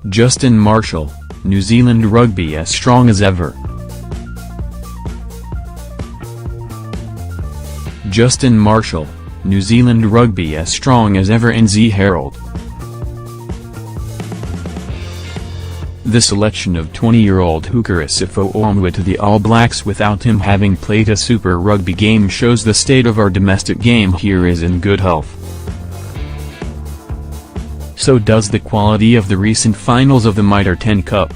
Justin Marshall, New Zealand rugby as strong as ever. Justin Marshall, New Zealand rugby as strong as ever. NZ Herald. The selection of 20-year-old hooker Asifo Onwa to the All Blacks without him having played a Super Rugby game shows the state of our domestic game here is in good health. So does the quality of the recent finals of the Mitre 10 Cup.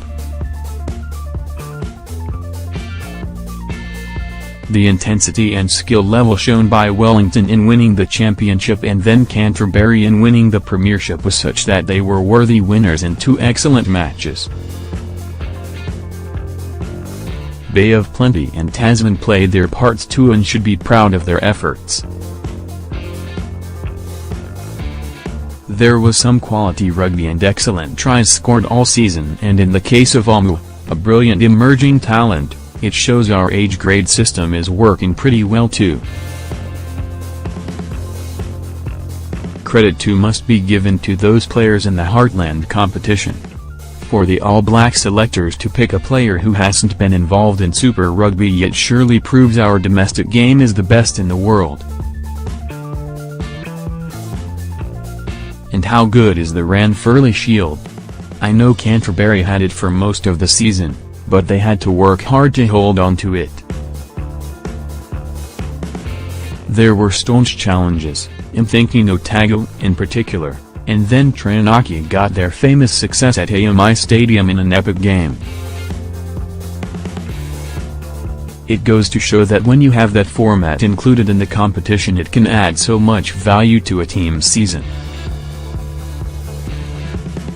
The intensity and skill level shown by Wellington in winning the championship and then Canterbury in winning the premiership was such that they were worthy winners in two excellent matches. Bay of Plenty and Tasman played their parts too and should be proud of their efforts. There was some quality rugby and excellent tries scored all season, and in the case of Omu, a brilliant emerging talent, it shows our age grade system is working pretty well too. Credit too must be given to those players in the Heartland competition. For the All Black selectors to pick a player who hasn't been involved in Super Rugby yet surely proves our domestic game is the best in the world. And how good is the Ranfurly Shield? I know Canterbury had it for most of the season, but they had to work hard to hold on to it. There were staunch challenges, I'm thinking Otago in particular, and then Taranaki got their famous success at AMI Stadium in an epic game. It goes to show that when you have that format included in the competition it can add so much value to a team's season.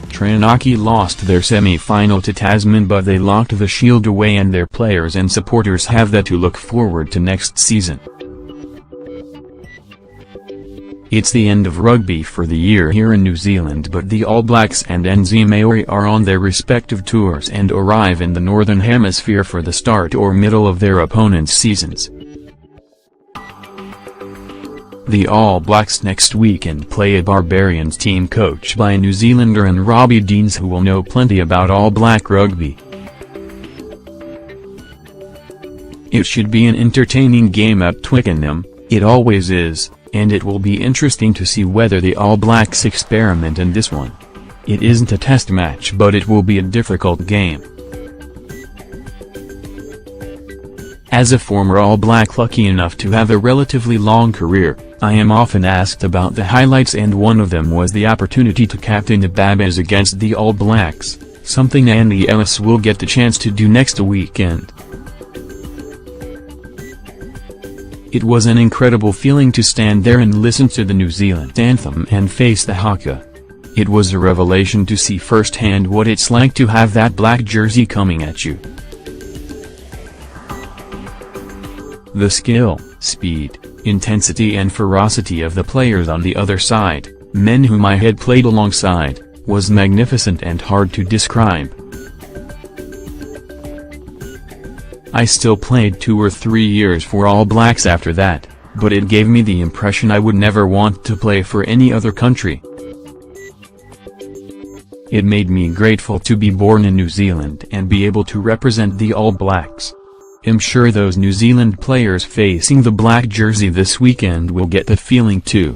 Taranaki lost their semi-final to Tasman, but they locked the Shield away and their players and supporters have that to look forward to next season. It's the end of rugby for the year here in New Zealand, but the All Blacks and NZ Maori are on their respective tours and arrive in the Northern Hemisphere for the start or middle of their opponents' seasons. The All Blacks next weekend play a Barbarians team coached by New Zealander and Robbie Deans, who will know plenty about All Black rugby. It should be an entertaining game at Twickenham, it always is, and it will be interesting to see whether the All Blacks experiment in this one. It isn't a test match, but it will be a difficult game. As a former All Black lucky enough to have a relatively long career, I am often asked about the highlights, and one of them was the opportunity to captain the Babas against the All Blacks, something Andy Ellis will get the chance to do next weekend. It was an incredible feeling to stand there and listen to the New Zealand anthem and face the haka. It was a revelation to see firsthand what it's like to have that black jersey coming at you. The skill, speed, intensity and ferocity of the players on the other side, men whom I had played alongside, was magnificent and hard to describe. I still played 2 or 3 years for All Blacks after that, but it gave me the impression I would never want to play for any other country. It made me grateful to be born in New Zealand and be able to represent the All Blacks. I'm sure those New Zealand players facing the black jersey this weekend will get the feeling too.